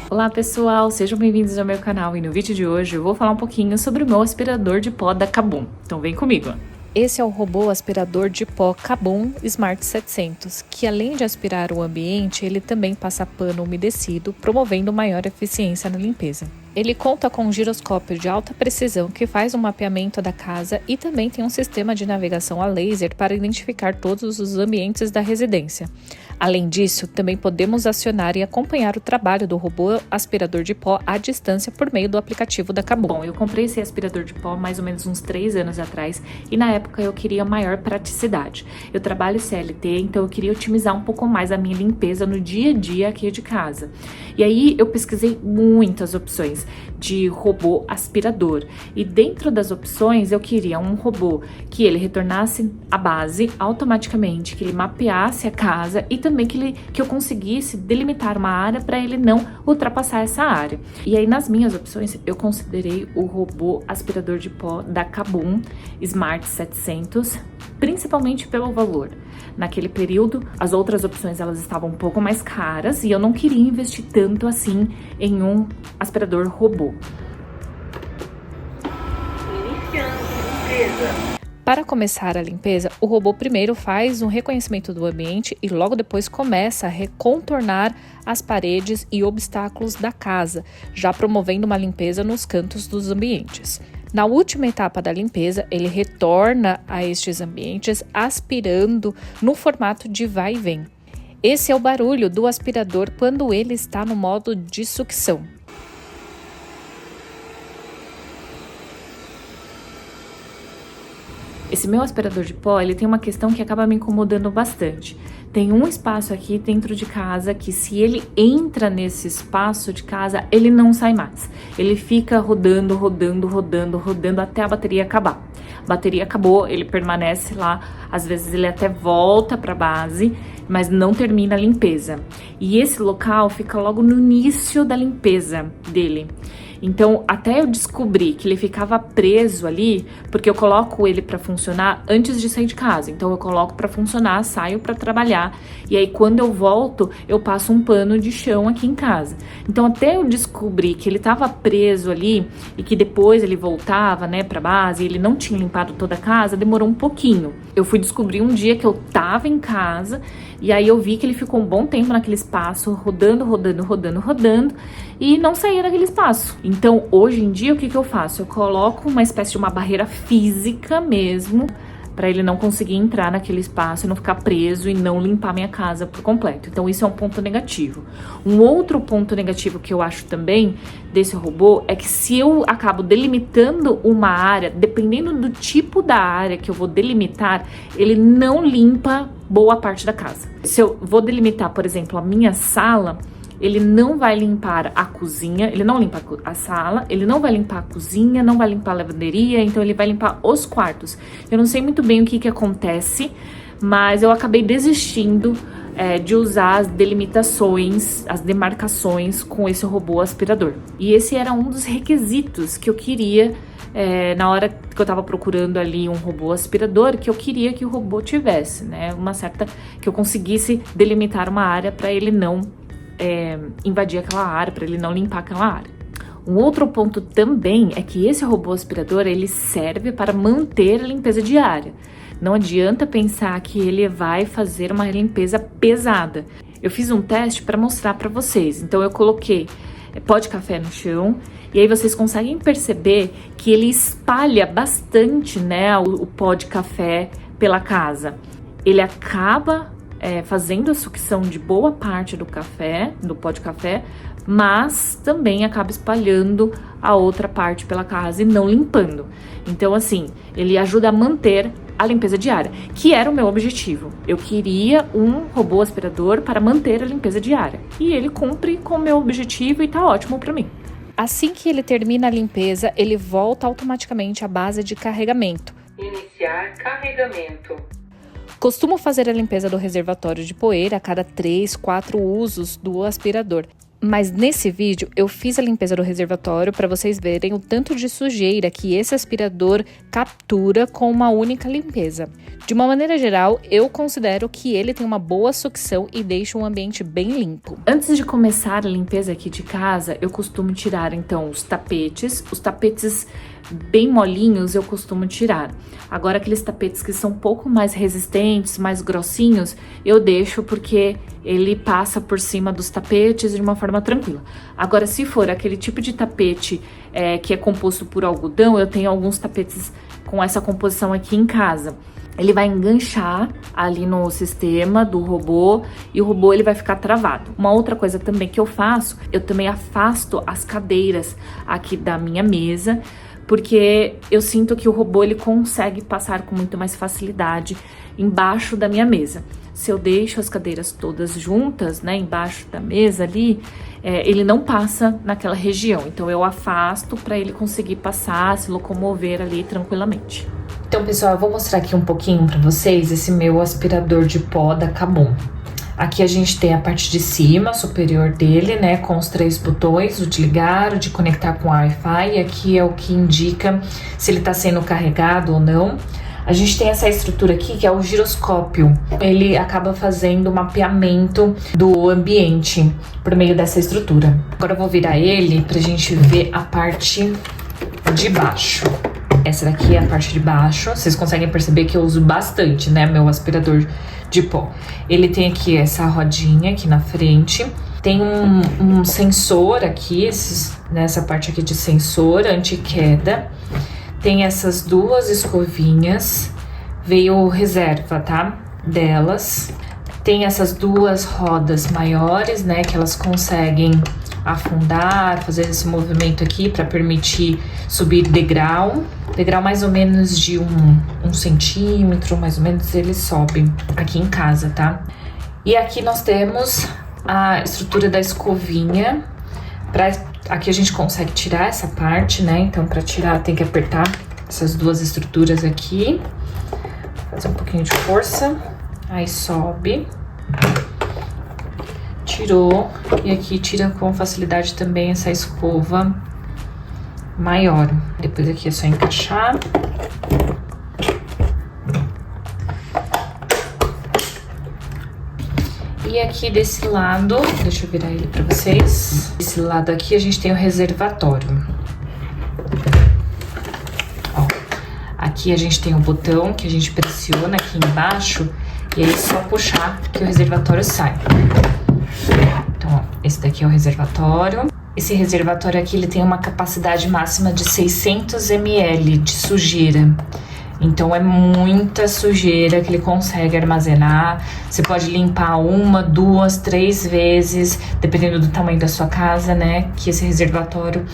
Olá pessoal, sejam bem-vindos ao meu canal e no vídeo de hoje eu vou falar um pouquinho sobre o meu aspirador de pó da Kabum. Então vem comigo! Esse é o robô aspirador de pó Kabum Smart 700, que além de aspirar o ambiente, ele também passa pano umedecido, promovendo maior eficiência na limpeza. Ele conta com um giroscópio de alta precisão que faz um mapeamento da casa e também tem um sistema de navegação a laser para identificar todos os ambientes da residência. Além disso, também podemos acionar e acompanhar o trabalho do robô aspirador de pó à distância por meio do aplicativo da Kabum. Bom, eu comprei esse aspirador de pó mais ou menos uns 3 anos atrás e na época eu queria maior praticidade. Eu trabalho CLT, então eu queria otimizar um pouco mais a minha limpeza no dia a dia aqui de casa. E aí eu pesquisei muitas opções de robô aspirador e dentro das opções eu queria um robô que ele retornasse a base automaticamente, que ele mapeasse a casa e também que eu conseguisse delimitar uma área para ele não ultrapassar essa área. E aí nas minhas opções eu considerei o robô aspirador de pó da Kabum Smart 700, principalmente pelo valor. Naquele período, as outras opções elas estavam um pouco mais caras e eu não queria investir tanto assim em um aspirador robô. Para começar a limpeza, o robô primeiro faz um reconhecimento do ambiente e logo depois começa a contornar as paredes e obstáculos da casa, já promovendo uma limpeza nos cantos dos ambientes. Na última etapa da limpeza, ele retorna a estes ambientes aspirando no formato de vai e vem. Esse é o barulho do aspirador quando ele está no modo de sucção. Esse meu aspirador de pó, ele tem uma questão que acaba me incomodando bastante. Tem um espaço aqui dentro de casa que se ele entra nesse espaço de casa, ele não sai mais. Ele fica rodando, rodando, rodando, rodando até a bateria acabar. A bateria acabou, ele permanece lá, às vezes ele até volta para a base, mas não termina a limpeza. E esse local fica logo no início da limpeza dele. Então, até eu descobri que ele ficava preso ali, porque eu coloco ele para funcionar antes de sair de casa. Então, eu coloco para funcionar, saio para trabalhar, e aí quando eu volto, eu passo um pano de chão aqui em casa. Então, até eu descobrir que ele estava preso ali e que depois ele voltava, né, para base, e ele não tinha limpado toda a casa, demorou um pouquinho. Eu fui descobrir um dia que eu tava em casa e aí eu vi que ele ficou um bom tempo naquele espaço, rodando, rodando, rodando, rodando e não saía daquele espaço. Então, hoje em dia, o que eu faço? Eu coloco uma espécie de uma barreira física mesmo, para ele não conseguir entrar naquele espaço e não ficar preso e não limpar minha casa por completo. Então, isso é um ponto negativo. Um outro ponto negativo que eu acho também desse robô é que se eu acabo delimitando uma área, dependendo do tipo da área que eu vou delimitar, ele não limpa boa parte da casa. Se eu vou delimitar, por exemplo, a minha sala, ele não vai limpar a cozinha, ele não limpa a sala, ele não vai limpar a cozinha, não vai limpar a lavanderia, então ele vai limpar os quartos. Eu não sei muito bem o que acontece, mas eu acabei desistindo de usar as delimitações, as demarcações com esse robô aspirador. E esse era um dos requisitos que eu queria na hora que eu tava procurando ali um robô aspirador, que eu queria que o robô tivesse, né? Que eu conseguisse delimitar uma área para ele não invadir aquela área, para ele não limpar aquela área. Um outro ponto também é que esse robô aspirador, ele serve para manter a limpeza diária. Não adianta pensar que ele vai fazer uma limpeza pesada. Eu fiz um teste para mostrar para vocês. Então eu coloquei pó de café no chão e aí vocês conseguem perceber que ele espalha bastante, né, o pó de café pela casa. Ele acaba fazendo a sucção de boa parte do café, do pó de café, mas também acaba espalhando a outra parte pela casa e não limpando. Então, assim, ele ajuda a manter a limpeza diária, que era o meu objetivo. Eu queria um robô aspirador para manter a limpeza diária. E ele cumpre com o meu objetivo e tá ótimo para mim. Assim que ele termina a limpeza, ele volta automaticamente à base de carregamento. Iniciar carregamento. Costumo fazer a limpeza do reservatório de poeira a cada 3, 4 usos do aspirador. Mas nesse vídeo eu fiz a limpeza do reservatório para vocês verem o tanto de sujeira que esse aspirador captura com uma única limpeza. De uma maneira geral, eu considero que ele tem uma boa sucção e deixa um ambiente bem limpo. Antes de começar a limpeza aqui de casa, eu costumo tirar então os tapetes bem molinhos eu costumo tirar. Agora aqueles tapetes que são um pouco mais resistentes, mais grossinhos, eu deixo porque ele passa por cima dos tapetes de uma forma tranquila. Agora se for aquele tipo de tapete que é composto por algodão, eu tenho alguns tapetes com essa composição aqui em casa. Ele vai enganchar ali no sistema do robô e o robô ele vai ficar travado. Uma outra coisa também que eu faço, eu também afasto as cadeiras aqui da minha mesa, porque eu sinto que o robô ele consegue passar com muito mais facilidade embaixo da minha mesa. Se eu deixo as cadeiras todas juntas, né, embaixo da mesa ali, ele não passa naquela região. Então eu afasto para ele conseguir passar, se locomover ali tranquilamente. Então, pessoal, eu vou mostrar aqui um pouquinho para vocês esse meu aspirador de pó da Kabum. Aqui a gente tem a parte de cima, superior dele, né, com os 3 botões, o de ligar, o de conectar com Wi-Fi, e aqui é o que indica se ele está sendo carregado ou não. A gente tem essa estrutura aqui, que é o giroscópio. Ele acaba fazendo o mapeamento do ambiente por meio dessa estrutura. Agora eu vou virar ele pra gente ver a parte de baixo. Essa daqui é a parte de baixo. Vocês conseguem perceber que eu uso bastante, né, meu aspirador de pó. Ele tem aqui essa rodinha aqui na frente. Tem um sensor aqui, nessa parte aqui de sensor anti-queda. Tem essas 2 escovinhas. Veio reserva, tá? Delas. Tem essas 2 rodas maiores, né, que elas conseguem afundar, fazer esse movimento aqui para permitir subir degrau mais ou menos de um centímetro, mais ou menos ele sobe aqui em casa, tá? E aqui nós temos a estrutura da escovinha. Aqui a gente consegue tirar essa parte, né? Então para tirar tem que apertar essas 2 estruturas aqui, fazer um pouquinho de força, aí sobe. Tirou, e aqui tira com facilidade também essa escova maior. Depois aqui é só encaixar. E aqui desse lado, deixa eu virar ele pra vocês. Desse lado aqui a gente tem o reservatório. Ó, aqui a gente tem o botão que a gente pressiona aqui embaixo, e aí é só puxar que o reservatório sai. Então, ó, esse daqui é o reservatório. Esse reservatório aqui, ele tem uma capacidade máxima de 600 ml de sujeira. Então, é muita sujeira que ele consegue armazenar. Você pode limpar 1, 2, 3 vezes, dependendo do tamanho da sua casa, né? Que esse reservatório,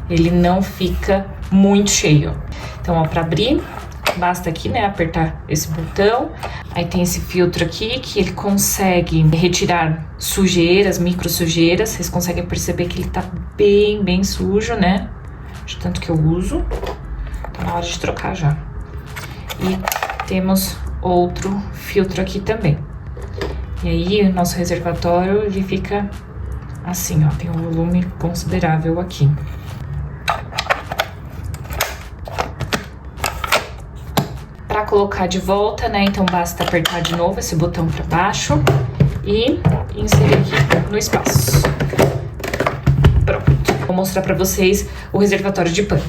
ele não fica muito cheio. Então, ó, para abrir, basta aqui, né, apertar esse botão. Aí tem esse filtro aqui que ele consegue retirar sujeiras, micro sujeiras. Vocês conseguem perceber que ele tá bem sujo, né? De tanto que eu uso. Tá na hora de trocar já. E temos outro filtro aqui também. E aí o nosso reservatório, ele fica assim, ó. Tem um volume considerável aqui. Para colocar de volta, né, então basta apertar de novo esse botão para baixo e inserir aqui no espaço. Pronto. Vou mostrar para vocês o reservatório de pano.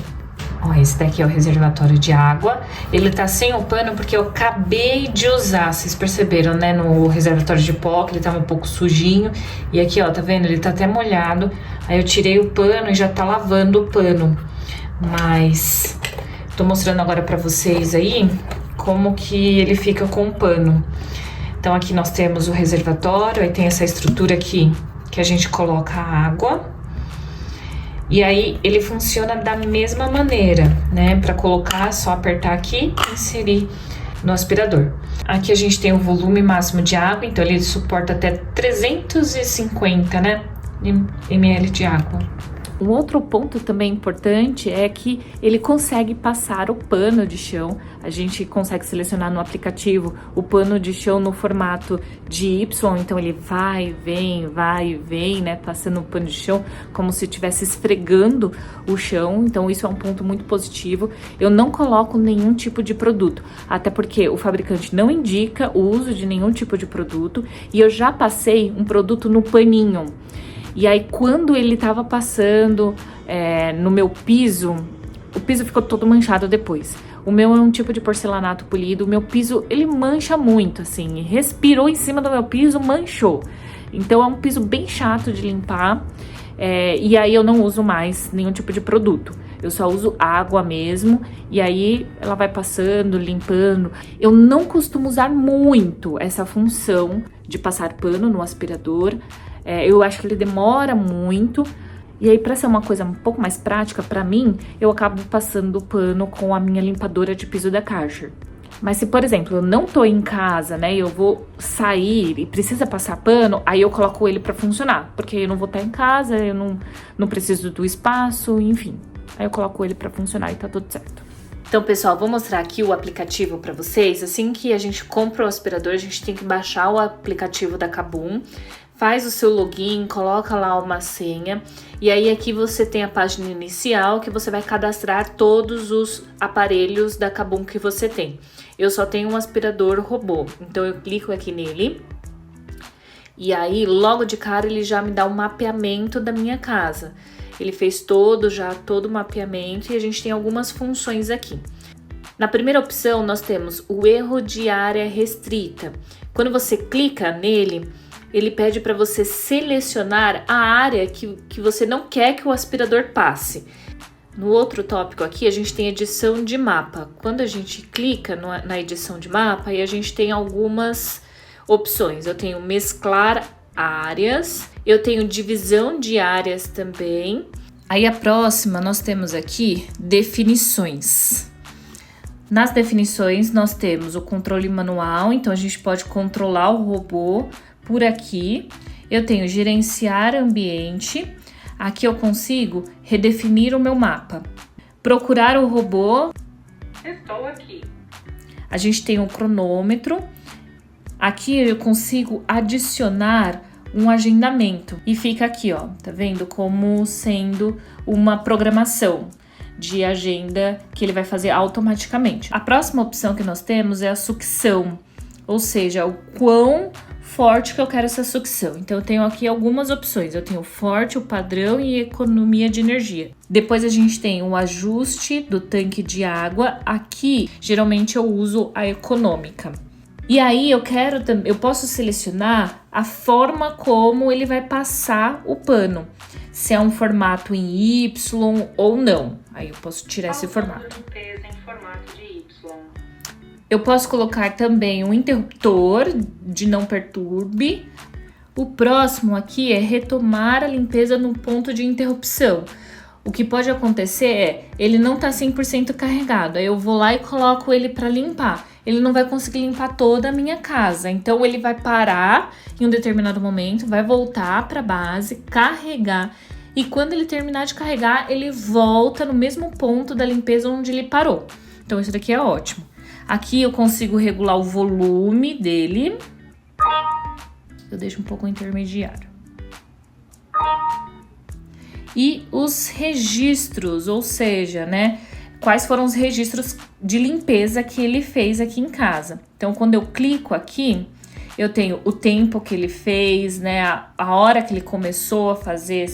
Ó, esse daqui é o reservatório de água. Ele tá sem o pano porque eu acabei de usar, vocês perceberam, né, no reservatório de pó, que ele tava um pouco sujinho. E aqui, ó, tá vendo? Ele tá até molhado. Aí eu tirei o pano e já tá lavando o pano. Mas tô mostrando agora pra vocês aí como que ele fica com o pano. Então aqui nós temos o reservatório, aí tem essa estrutura aqui que a gente coloca a água. E aí ele funciona da mesma maneira, né? Para colocar, é só apertar aqui e inserir no aspirador. Aqui a gente tem o volume máximo de água, então ele suporta até 350, né, ml de água. Um outro ponto também importante é que ele consegue passar o pano de chão. A gente consegue selecionar no aplicativo o pano de chão no formato de Y, então ele vai e vem, né, passando o pano de chão como se estivesse esfregando o chão. Então isso é um ponto muito positivo. Eu não coloco nenhum tipo de produto, até porque o fabricante não indica o uso de nenhum tipo de produto, e eu já passei um produto no paninho. E aí, quando ele tava passando no meu piso, o piso ficou todo manchado depois. O meu é um tipo de porcelanato polido, o meu piso, ele mancha muito, assim, respirou em cima do meu piso, manchou. Então, é um piso bem chato de limpar, e aí eu não uso mais nenhum tipo de produto. Eu só uso água mesmo, e aí ela vai passando, limpando. Eu não costumo usar muito essa função de passar pano no aspirador. Eu acho que ele demora muito, e aí, para ser uma coisa um pouco mais prática para mim, eu acabo passando o pano com a minha limpadora de piso da Karcher. Mas se, por exemplo, eu não tô em casa, né, eu vou sair e precisa passar pano, aí eu coloco ele para funcionar, porque eu não vou estar em casa, eu não preciso do espaço, enfim. Aí eu coloco ele para funcionar e tá tudo certo. Então, pessoal, vou mostrar aqui o aplicativo para vocês. Assim que a gente compra o aspirador, a gente tem que baixar o aplicativo da KaBuM, faz o seu login, coloca lá uma senha, e aí aqui você tem a página inicial que você vai cadastrar todos os aparelhos da KaBuM que você tem. Eu só tenho um aspirador robô, então eu clico aqui nele, e aí logo de cara ele já me dá um mapeamento da minha casa. Ele fez todo o mapeamento, e a gente tem algumas funções aqui. Na primeira opção nós temos o erro de área restrita. Quando você clica nele, ele pede para você selecionar a área que você não quer que o aspirador passe. No outro tópico aqui, a gente tem edição de mapa. Quando a gente clica na edição de mapa, aí a gente tem algumas opções. Eu tenho mesclar áreas, eu tenho divisão de áreas também. Aí a próxima, nós temos aqui definições. Nas definições, nós temos o controle manual, então a gente pode controlar o robô por aqui. Eu tenho gerenciar ambiente, aqui eu consigo redefinir o meu mapa. Procurar o robô. Estou aqui. A gente tem o cronômetro. Aqui eu consigo adicionar um agendamento e fica aqui, ó, tá vendo? Como sendo uma programação de agenda que ele vai fazer automaticamente. A próxima opção que nós temos é a sucção, ou seja, o quão forte que eu quero essa sucção. Então eu tenho aqui algumas opções. Eu tenho forte, o padrão e economia de energia. Depois a gente tem o ajuste do tanque de água. Aqui geralmente eu uso a econômica. E aí eu posso selecionar a forma como ele vai passar o pano. Se é um formato em Y ou não. Aí eu posso tirar esse formato. Limpeza em formato de Y. Eu posso colocar também um interruptor de não perturbe. O próximo aqui é retomar a limpeza no ponto de interrupção. O que pode acontecer é, ele não tá 100% carregado, aí eu vou lá e coloco ele para limpar. Ele não vai conseguir limpar toda a minha casa, então ele vai parar em um determinado momento, vai voltar para a base, carregar, e quando ele terminar de carregar, ele volta no mesmo ponto da limpeza onde ele parou. Então isso daqui é ótimo. Aqui eu consigo regular o volume dele. Eu deixo um pouco intermediário. E os registros, ou seja, né, quais foram os registros de limpeza que ele fez aqui em casa. Então, quando eu clico aqui, eu tenho o tempo que ele fez, né, a hora que ele começou a fazer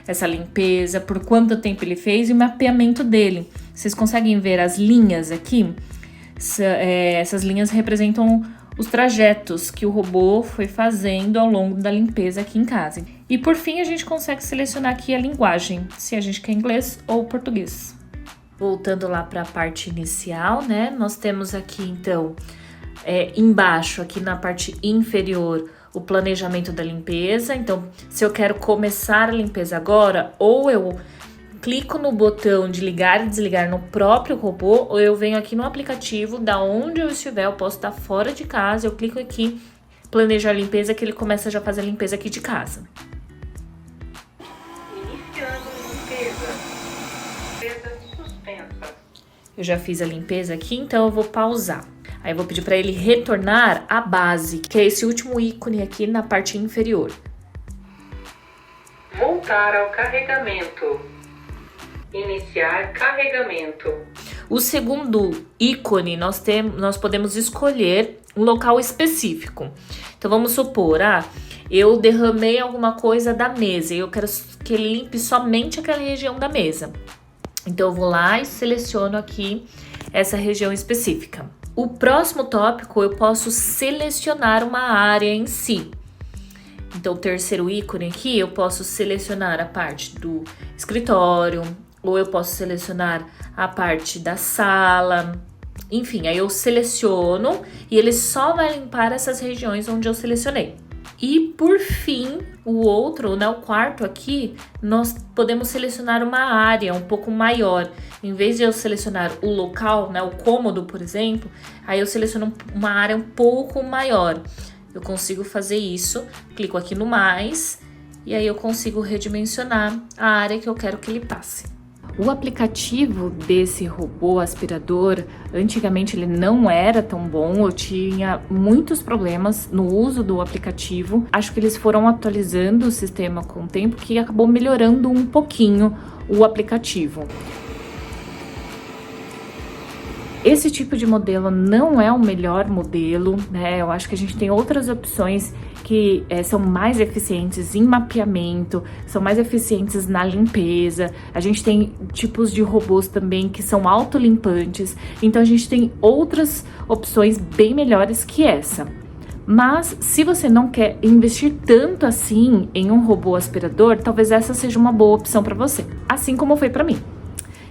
essa limpeza, por quanto tempo ele fez e o mapeamento dele. Vocês conseguem ver as linhas aqui? Essas linhas representam os trajetos que o robô foi fazendo ao longo da limpeza aqui em casa. E por fim, a gente consegue selecionar aqui a linguagem, se a gente quer inglês ou português. Voltando lá para a parte inicial, né? Nós temos aqui, então, embaixo, aqui na parte inferior, o planejamento da limpeza. Então, se eu quero começar a limpeza agora, ou eu clico no botão de ligar e desligar no próprio robô, ou eu venho aqui no aplicativo, da onde eu estiver, eu posso estar fora de casa, eu clico aqui, planejar a limpeza, que ele começa já a fazer a limpeza aqui de casa. Iniciando Eu já fiz a limpeza aqui, então eu vou pausar. Aí eu vou pedir para ele retornar a base, que é esse último ícone aqui na parte inferior. Voltar ao carregamento. Iniciar carregamento. O segundo ícone, nós podemos escolher um local específico. Então vamos supor, eu derramei alguma coisa da mesa e eu quero que ele limpe somente aquela região da mesa. Então eu vou lá e seleciono aqui essa região específica. O próximo tópico eu posso selecionar uma área em si. Então o terceiro ícone aqui eu posso selecionar a parte do escritório, ou eu posso selecionar a parte da sala. Enfim, aí eu seleciono e ele só vai limpar essas regiões onde eu selecionei. E por fim, o quarto aqui, nós podemos selecionar uma área um pouco maior. Em vez de eu selecionar o local, o cômodo, por exemplo, aí eu seleciono uma área um pouco maior. Eu consigo fazer isso, clico aqui no mais, e aí eu consigo redimensionar a área que eu quero que ele passe. O aplicativo desse robô aspirador, antigamente ele não era tão bom, eu tinha muitos problemas no uso do aplicativo. Acho que eles foram atualizando o sistema com o tempo, que acabou melhorando um pouquinho o aplicativo. Esse tipo de modelo não é o melhor modelo, né? Eu acho que a gente tem outras opções que são mais eficientes em mapeamento, são mais eficientes na limpeza. A gente tem tipos de robôs também que são autolimpantes, então a gente tem outras opções bem melhores que essa. Mas se você não quer investir tanto assim em um robô aspirador, talvez essa seja uma boa opção para você, assim como foi para mim.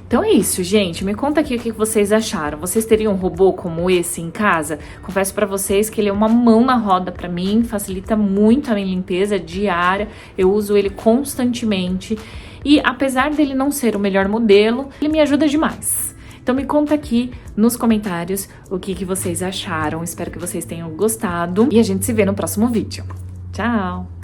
Então é isso, gente. Me conta aqui o que vocês acharam. Vocês teriam um robô como esse em casa? Confesso pra vocês que ele é uma mão na roda pra mim, facilita muito a minha limpeza diária. Eu uso ele constantemente e apesar dele não ser o melhor modelo, ele me ajuda demais. Então me conta aqui nos comentários o que vocês acharam. Espero que vocês tenham gostado e a gente se vê no próximo vídeo. Tchau!